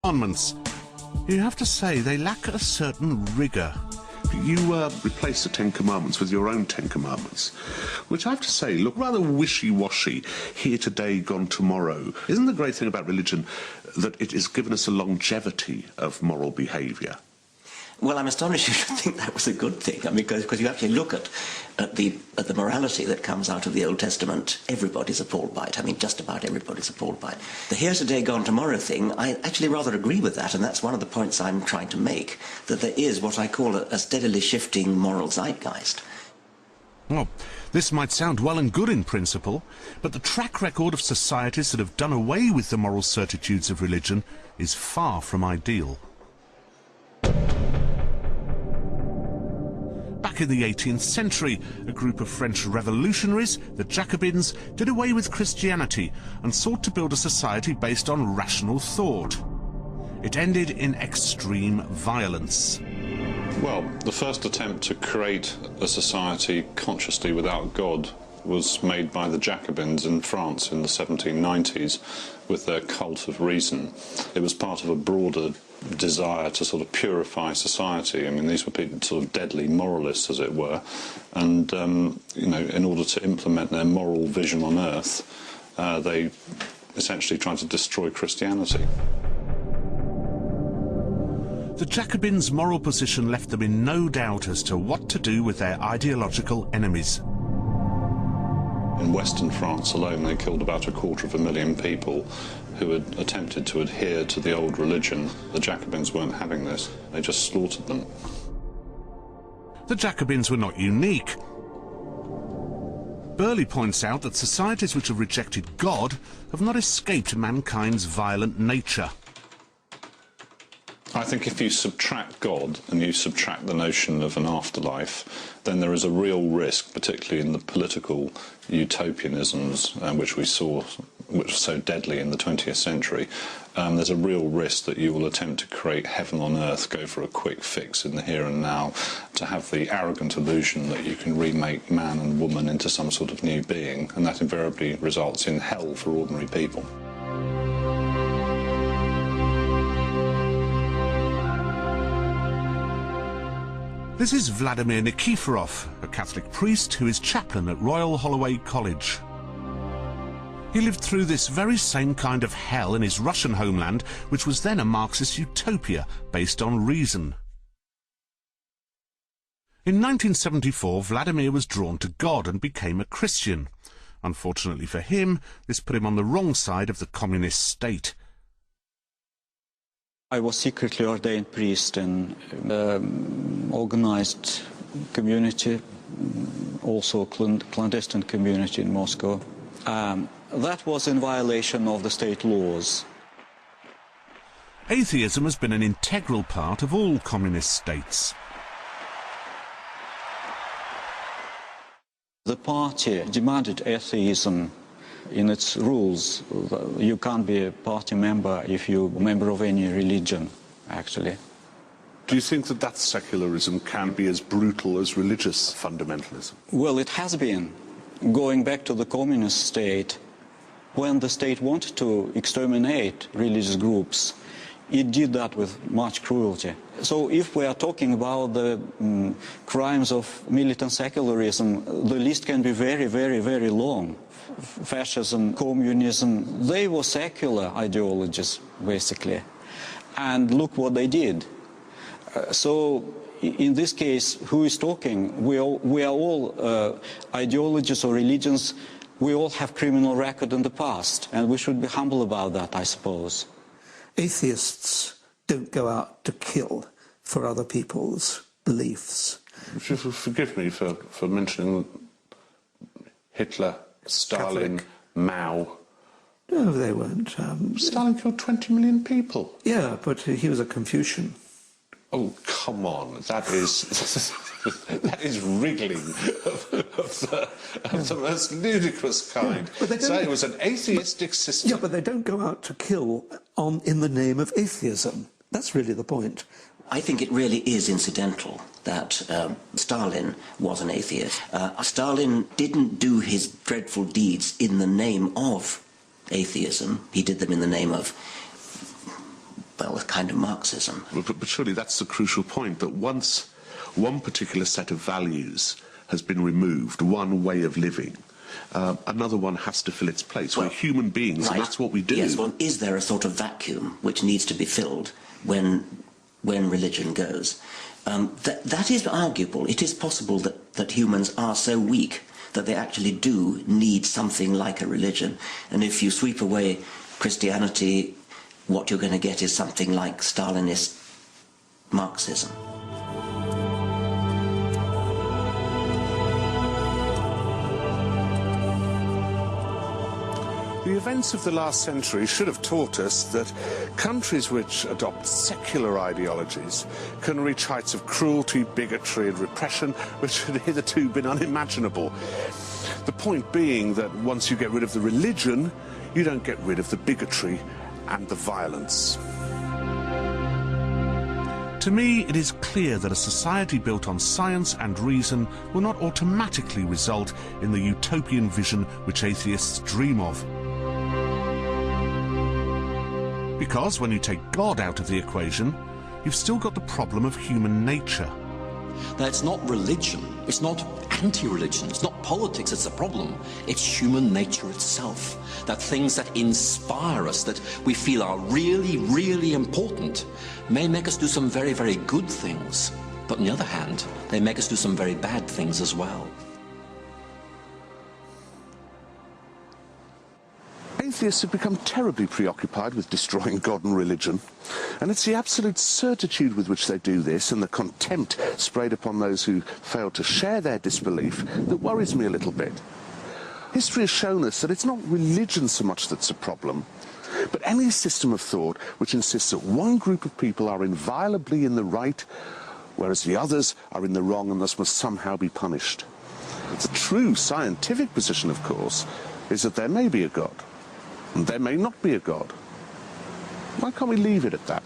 Commandments. You have to say they lack a certain rigour. You replace the Ten Commandments with your own Ten Commandments, which I have to say look rather wishy-washy, here today, gone tomorrow. Isn't the great thing about religion that it has given us a longevity of moral behaviour? Well, I'm astonished you should think that was a good thing. I mean, because you actually look at the morality that comes out of the Old Testament, everybody's appalled by it. I mean, just about everybody's appalled by it. The here's a day, gone tomorrow thing, I actually rather agree with that, and that's one of the points I'm trying to make, that there is what I call a steadily shifting moral zeitgeist. Well, this might sound well and good in principle, but the track record of societies that have done away with the moral certitudes of religion is far from ideal. Back in the 18th century, a group of French revolutionaries, the Jacobins, did away with Christianity and sought to build a society based on rational thought. It ended in extreme violence. Well, the first attempt to create a society consciously without God was made by the Jacobins in France in the 1790s with their cult of reason. It was part of a broader desire to sort of purify society. I mean, these were people, sort of deadly moralists, as it were, and, you know, in order to implement their moral vision on earth, they essentially tried to destroy Christianity. The Jacobins' moral position left them in no doubt as to what to do with their ideological enemies. In Western France alone, they killed about 250,000 people who had attempted to adhere to the old religion. The Jacobins weren't having this. They just slaughtered them. The Jacobins were not unique. Burley points out that societies which have rejected God have not escaped mankind's violent nature. I think if you subtract God and you subtract the notion of an afterlife, then there is a real risk, particularly in the political utopianisms which we saw, which were so deadly in the 20th century. There's a real risk that you will attempt to create heaven on earth, go for a quick fix in the here and now, to have the arrogant illusion that you can remake man and woman into some sort of new being, and that invariably results in hell for ordinary people. This is Vladimir Nikiforov, a Catholic priest who is chaplain at Royal Holloway College. He lived through this very same kind of hell in his Russian homeland, which was then a Marxist utopia based on reason. In 1974, Vladimir was drawn to God and became a Christian. Unfortunately for him, this put him on the wrong side of the communist state. I was secretly ordained priest in organized community, also clandestine community in Moscow. That was in violation of the state laws. Atheism has been an integral part of all communist states. The party demanded atheism in its rules. You can't be a party member if you're a member of any religion, actually. Do you think that that secularism can be as brutal as religious fundamentalism? Well, it has been. Going back to the communist state, when the state wanted to exterminate religious groups, it did that with much cruelty. So if we are talking about the crimes of militant secularism, the list can be very, very, very long. Fascism, communism, they were secular ideologies, basically. And look what they did. So in this case, who is talking? We are all ideologies or religions. We all have criminal record in the past, and we should be humble about that, I suppose. Atheists don't go out to kill for other people's beliefs. Forgive me for mentioning Hitler, Stalin, Catholic. Mao. No, they weren't. Stalin killed 20 million people. Yeah, but he was a Confucian. Oh, come on. That is that is wriggling of the most ludicrous kind. So it was an atheistic system. Yeah, but they don't go out to kill in the name of atheism. That's really the point. I think it really is incidental that Stalin was an atheist. Stalin didn't do his dreadful deeds in the name of atheism. He did them in the name of well, a kind of Marxism. But surely that's the crucial point, that once one particular set of values has been removed, one way of living, another one has to fill its place. We're human beings, and that's what we do. Yes, well, is there a sort of vacuum which needs to be filled when religion goes? That is arguable. It is possible that humans are so weak that they actually do need something like a religion. And if you sweep away Christianity, what you're going to get is something like Stalinist Marxism. The events of the last century should have taught us that countries which adopt secular ideologies can reach heights of cruelty, bigotry and repression which had hitherto been unimaginable. The point being that once you get rid of the religion, you don't get rid of the bigotry and the violence. To me, it is clear that a society built on science and reason will not automatically result in the utopian vision which atheists dream of. Because when you take God out of the equation, you've still got the problem of human nature. Now, it's not religion, it's not anti-religion, it's not politics that's the problem, it's human nature itself. That things that inspire us, that we feel are really, really important, may make us do some very, very good things. But on the other hand, they make us do some very bad things as well. Atheists have become terribly preoccupied with destroying God and religion, and it's the absolute certitude with which they do this and the contempt sprayed upon those who fail to share their disbelief that worries me a little bit. History has shown us that it's not religion so much that's a problem, but any system of thought which insists that one group of people are inviolably in the right, whereas the others are in the wrong and thus must somehow be punished. The true scientific position, of course, is that there may be a God. And there may not be a God. Why can't we leave it at that?